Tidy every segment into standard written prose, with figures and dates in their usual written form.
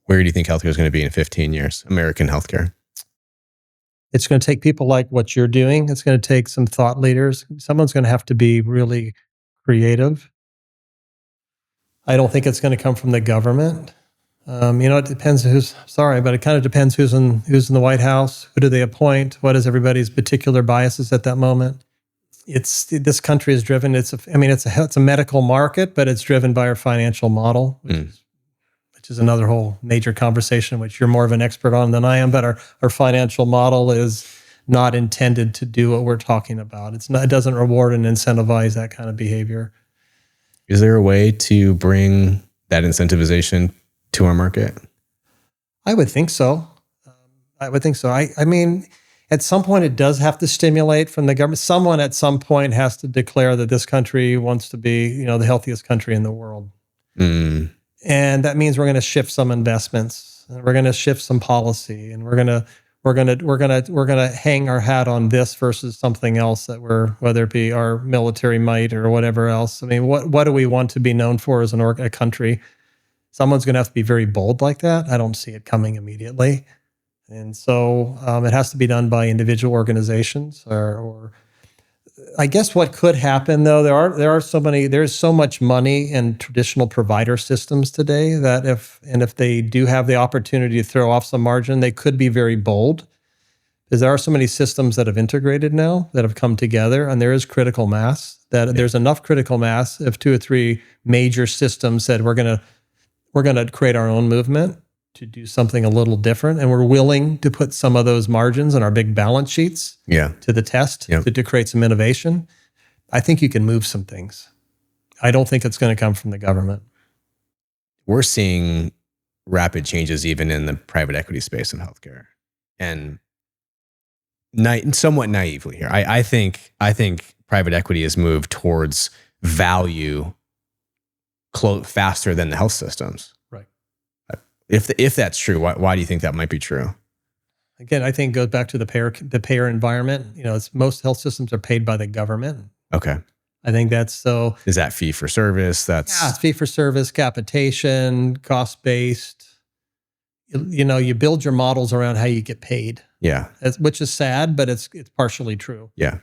Where do you think healthcare is going to be in 15 years? American healthcare. It's going to take people like what you're doing. It's going to take some thought leaders. Someone's going to have to be really creative. I don't think it's going to come from the government. It depends but it kind of depends who's in the White House. Who do they appoint? What is everybody's particular biases at that moment? This country is driven. It's a medical market, but it's driven by our financial model, which is another whole major conversation, which you're more of an expert on than I am. But our financial model is not intended to do what we're talking about. It doesn't reward and incentivize that kind of behavior. Is there a way to bring that incentivization to our market? I would think so. I mean, at some point, it does have to stimulate from the government. Someone at some point has to declare that this country wants to be, the healthiest country in the world. And that means we're going to shift some investments, and we're going to shift some policy, and we're going to hang our hat on this versus something else whether it be our military might or whatever else. I mean, what do we want to be known for as a country? Someone's going to have to be very bold like that. I don't see it coming immediately. And so it has to be done by individual organizations or I guess what could happen though, there's so much money in traditional provider systems today that if they do have the opportunity to throw off some margin, they could be very bold, because there are so many systems that have integrated now, that have come together, and there is critical mass. There's enough critical mass if 2 or 3 major systems said we're going to create our own movement to do something a little different, and we're willing to put some of those margins on our big balance sheets to the test to create some innovation. I think you can move some things. I don't think it's going to come from the government. We're seeing rapid changes even in the private equity space in healthcare, and somewhat naively here, I think private equity has moved towards value faster than the health systems. If that's true, why do you think that might be true? Again, I think it goes back to the payer environment. Most health systems are paid by the government. Okay. I think that's so. Is that fee for service? It's fee for service, capitation, cost based. You build your models around how you get paid. Yeah. Which is sad, but it's partially true. Yeah.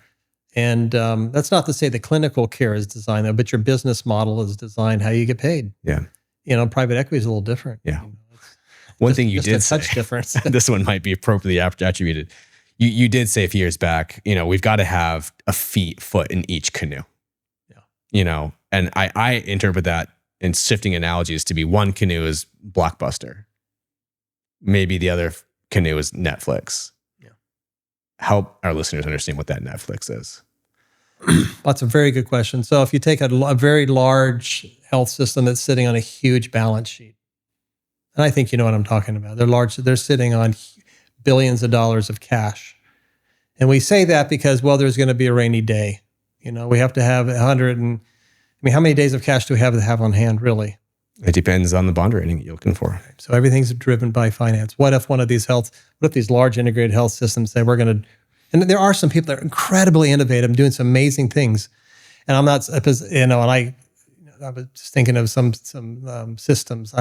And that's not to say the clinical care is designed though, but your business model is designed how you get paid. Yeah. Private equity is a little different. Yeah. One thing you did say, difference. This one might be appropriately attributed. You did say a few years back, we've got to have a foot in each canoe. Yeah. And I interpret that in shifting analogies to be one canoe is Blockbuster. Maybe the other canoe is Netflix. Yeah. Help our listeners understand what that Netflix is. That's a very good question. So if you take a very large health system that's sitting on a huge balance sheet, and I think you know what I'm talking about. They're sitting on billions of dollars of cash. And we say that because, there's going to be a rainy day. We have to have how many days of cash do we have on hand, really? It depends on the bond rating that you're looking for. So everything's driven by finance. What if these large integrated health systems say and there are some people that are incredibly innovative, doing some amazing things. And I'm not, and I was just thinking of some systems.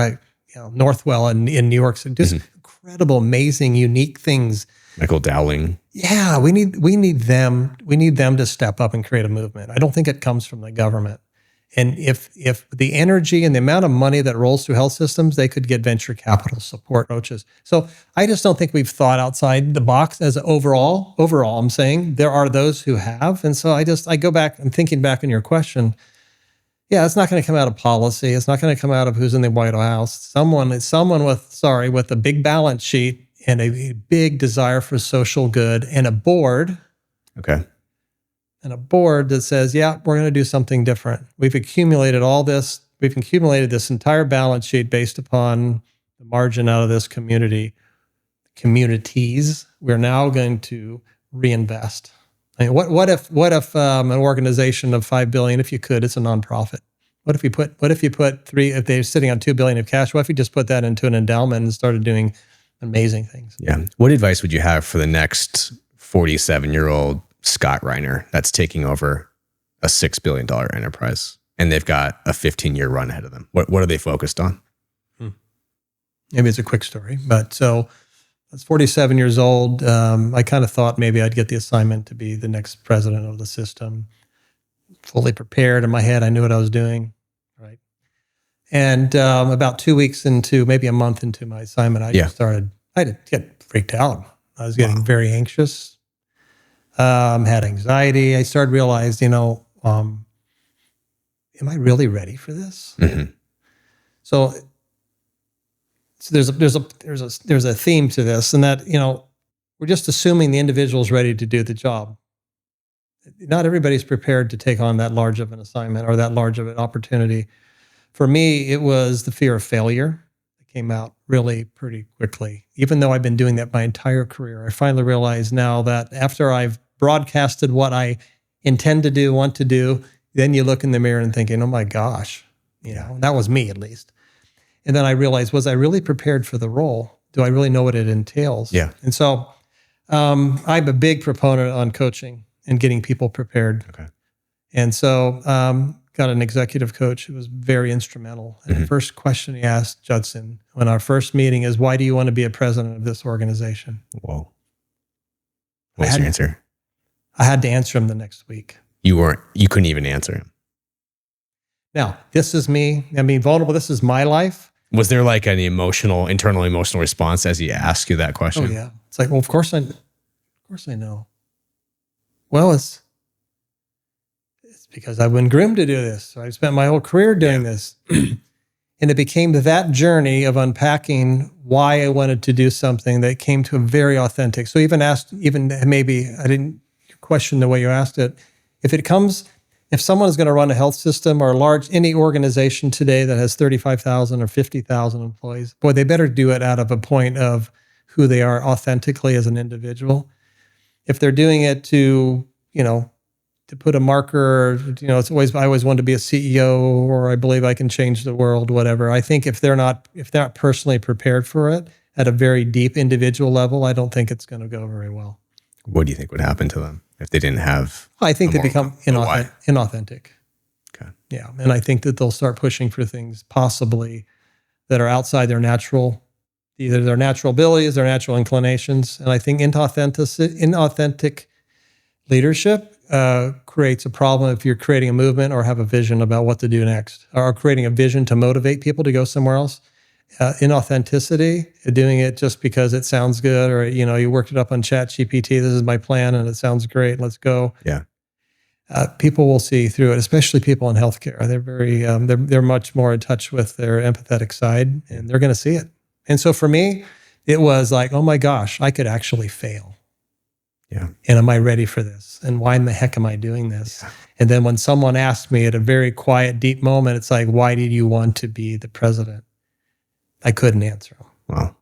Northwell in New York, so just incredible, amazing, unique things. Michael Dowling. Yeah, we need them. We need them to step up and create a movement. I don't think it comes from the government. And if the energy and the amount of money that rolls through health systems, they could get venture capital support approaches. So I just don't think we've thought outside the box as overall. Overall, I'm saying there are those who have. And so I go back, I'm thinking back on your question. Yeah, it's not going to come out of policy. It's not going to come out of who's in the White House. Someone with a big balance sheet and a big desire for social good and a board. Okay. And a board that says, we're going to do something different. We've accumulated all this. We've accumulated this entire balance sheet based upon the margin out of this communities. We're now going to reinvest. I mean, what if an organization of $5 billion, if you could, it's a nonprofit. What if you put if they're sitting on $2 billion of cash, what if you just put that into an endowment and started doing amazing things? Yeah. What advice would you have for the next 47-year-old Scott Reiner that's taking over a $6 billion enterprise and they've got a 15-year run ahead of them? What are they focused on? Maybe it's a quick story, but so I was 47 years old. I kind of thought maybe I'd get the assignment to be the next president of the system. Fully prepared in my head. I knew what I was doing, right? And about 2 weeks into, maybe a month into my assignment, I had get freaked out. I was getting very anxious, had anxiety. I started realizing, am I really ready for this? Mm-hmm. So there's a theme to this, and that we're just assuming the individual is ready to do the job. Not everybody's prepared to take on that large of an assignment or that large of an opportunity. For me, it was the fear of failure that came out really pretty quickly. Even though I've been doing that my entire career, I finally realize now that after I've broadcasted what I intend to do, want to do, then you look in the mirror and thinking, oh my gosh, that was me at least. And then I realized, was I really prepared for the role? Do I really know what it entails? Yeah. And so I'm a big proponent on coaching and getting people prepared. Okay. And so got an executive coach who was very instrumental. And the first question he asked Judson in our first meeting is, why do you want to be a president of this organization? Whoa. What was your answer? I had to answer him the next week. You couldn't even answer him. Now, this is me. I mean, vulnerable. This is my life. Was there like an internal emotional response as he asked you that question? Oh yeah. It's like, well, of course I know. Well, it's because I've been groomed to do this. So I've spent my whole career doing this. And it became that journey of unpacking why I wanted to do something that came to a very authentic. So even maybe I didn't question the way you asked it. If someone is going to run a health system or any organization today that has 35,000 or 50,000 employees, boy, they better do it out of a point of who they are authentically as an individual. If they're doing it to put a marker, I always wanted to be a CEO, or I believe I can change the world, whatever. I think if they're not personally prepared for it at a very deep individual level, I don't think it's going to go very well. What do you think would happen to them if they didn't have? I think they become inauthentic. Okay. Yeah. And I think that they'll start pushing for things possibly that are outside their either their natural abilities, their natural inclinations. And I think inauthentic leadership creates a problem if you're creating a movement or have a vision about what to do next, or creating a vision to motivate people to go somewhere else. Inauthenticity, doing it just because it sounds good, or you worked it up on ChatGPT. This is my plan, and it sounds great. Let's go. Yeah. People will see through it, especially people in healthcare. They're very they're much more in touch with their empathetic side, and they're going to see it. And so for me, it was like, oh my gosh, I could actually fail. Yeah. And am I ready for this? And why in the heck am I doing this? Yeah. And then when someone asked me at a very quiet, deep moment, it's like, why did you want to be the president? I couldn't answer them. Wow.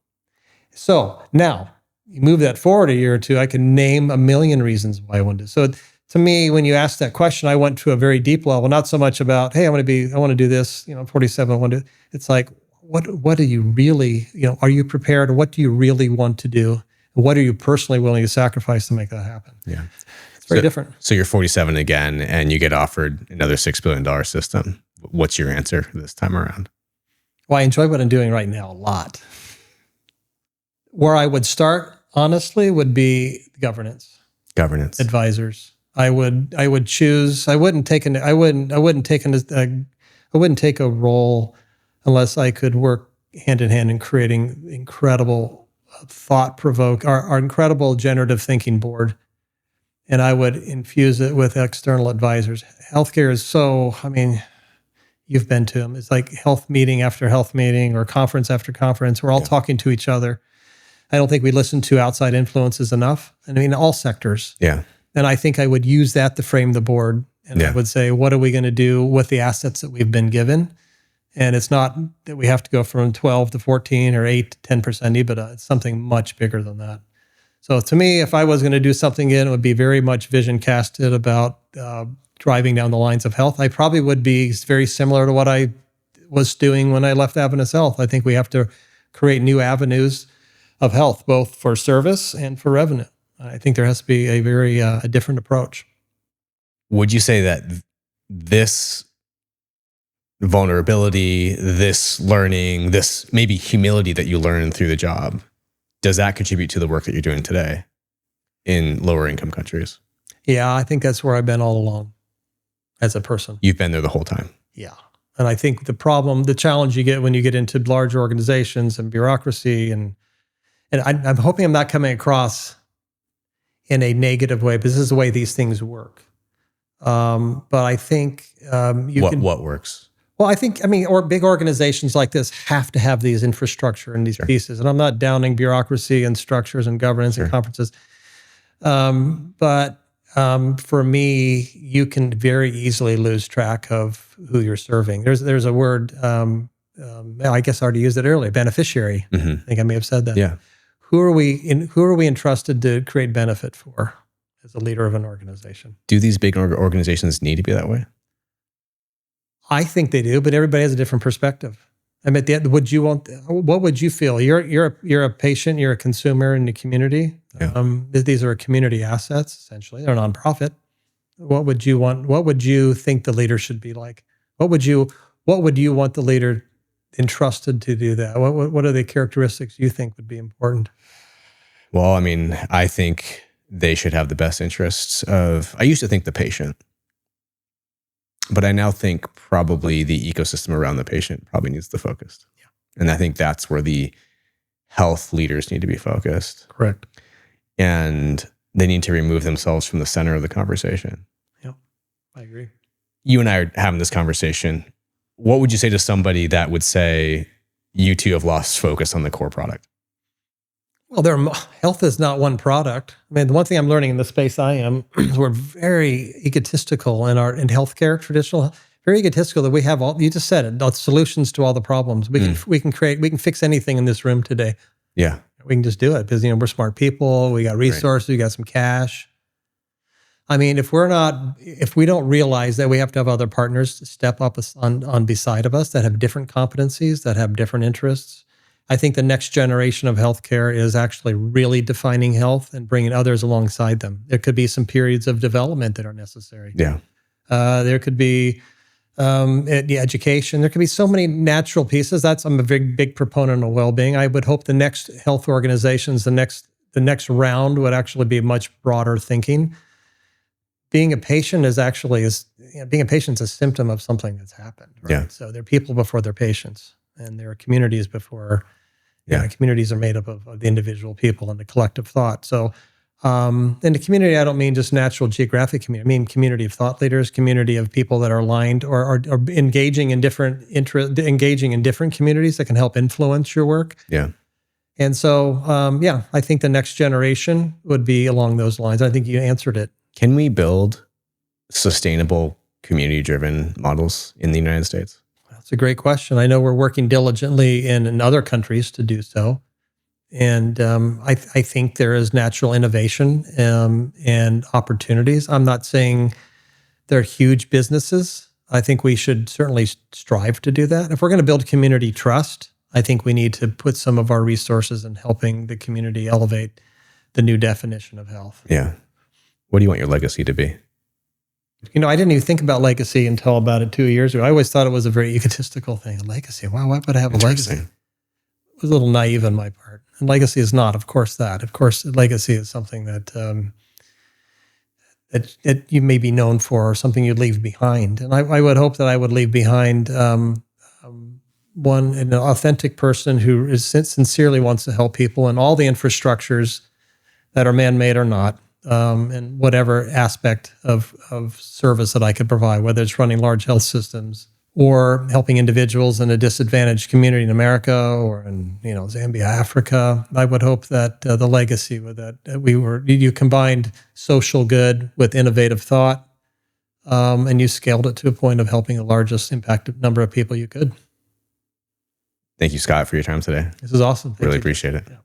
So now you move that forward a year or two, I can name a million reasons why I wanted to. So to me, when you asked that question, I went to a very deep level, not so much about, hey, I want to do this, 47, I want to do. It's like, what do you really, are you prepared? What do you really want to do? What are you personally willing to sacrifice to make that happen? Yeah. It's very different. So you're 47 again, and you get offered another $6 billion system. What's your answer this time around? Well, I enjoy what I'm doing right now a lot. Where I would start, honestly, would be governance. Governance. Advisors. I would choose. I wouldn't take a role unless I could work hand in hand in creating incredible our incredible generative thinking board. And I would infuse it with external advisors. Healthcare is you've been to them. It's like health meeting after health meeting or conference after conference. We're all talking to each other. I don't think we listen to outside influences enough. And all sectors. Yeah. And I think I would use that to frame the board. And I would say, what are we going to do with the assets that we've been given? And it's not that we have to go from 12 to 14 or 8 to 10% EBITDA. It's something much bigger than that. So to me, if I was going to do something it would be very much vision casted about driving down the lines of health. I probably would be very similar to what I was doing when I left Adventist Health. I think we have to create new avenues of health, both for service and for revenue. I think there has to be a very a different approach. Would you say that this vulnerability, this learning, this maybe humility that you learn through the job, does that contribute to the work that you're doing today in lower income countries? Yeah, I think that's where I've been all along as a person. You've been there the whole time. Yeah. And I think the challenge you get when you get into large organizations and bureaucracy, and I'm hoping I'm not coming across in a negative way, because this is the way these things work. But I think what works? Well, or big organizations like this have to have these infrastructure and these pieces. And I'm not downing bureaucracy and structures and governance and conferences. But for me, you can very easily lose track of who you're serving. There's a word, I guess I already used it earlier, beneficiary. I think I may have said that. Yeah. Who are we entrusted to create benefit for as a leader of an organization? Do these big organizations need to be that way? I think they do, but everybody has a different perspective. I mean, what would you feel? You're a patient, you're a consumer in the community. Yeah. These are community assets, essentially. They're a nonprofit. What would you want? What would you think the leader should be like? What would you want the leader entrusted to do that? What are the characteristics you think would be important? Well, I mean, I think they should have the best interests of, I used to think the patient, but I now think probably the ecosystem around the patient probably needs the focus. Yeah. And I think that's where the health leaders need to be focused. Correct. And they need to remove themselves from the center of the conversation. Yeah, I agree. You and I are having this conversation. What would you say to somebody that would say you two have lost focus on the core product? Well, health is not one product. I mean, the one thing I'm learning in the space I am is we're very egotistical in healthcare, traditional, very egotistical that we have all, you just said it, the solutions to all the problems. We can fix anything in this room today. Yeah. We can just do it because, we're smart people. We got resources, we got some cash. I mean, if we don't realize that we have to have other partners to step up on beside of us that have different competencies, that have different interests, I think the next generation of healthcare is actually really defining health and bringing others alongside them. There could be some periods of development that are necessary. Yeah. There could be education. There could be so many natural pieces. I'm a big proponent of well-being. I would hope the next health organizations, the next round would actually be much broader thinking. Being a patient is a symptom of something that's happened. Right? Yeah. So there are people before they're patients, and there are communities before. Communities are made up of the individual people and the collective thought. So, in the community, I don't mean just natural geographic community. I mean community of thought leaders, community of people that are aligned or are engaging in different communities that can help influence your work. Yeah. And so, I think the next generation would be along those lines. I think you answered it. Can we build sustainable community-driven models in the United States? That's a great question. I know we're working diligently in other countries to do so. And I think there is natural innovation and opportunities. I'm not saying they're huge businesses. I think we should certainly strive to do that. If we're going to build community trust, I think we need to put some of our resources in helping the community elevate the new definition of health. Yeah. What do you want your legacy to be? I didn't even think about legacy until about 2 years ago. I always thought it was a very egotistical thing. A legacy. Wow, why would I have a legacy? It was a little naive on my part. And legacy is not, of course, that. Of course, legacy is something that that you may be known for, or something you leave behind. And I would hope that I would leave behind an authentic person who sincerely wants to help people, and all the infrastructures that are man-made or not. And whatever aspect of service that I could provide, whether it's running large health systems or helping individuals in a disadvantaged community in America or in Zambia, Africa, I would hope that the legacy was that you combined social good with innovative thought, and you scaled it to a point of helping the largest impacted number of people you could. Thank you, Scott, for your time today. This is awesome. Really appreciate it. Yeah.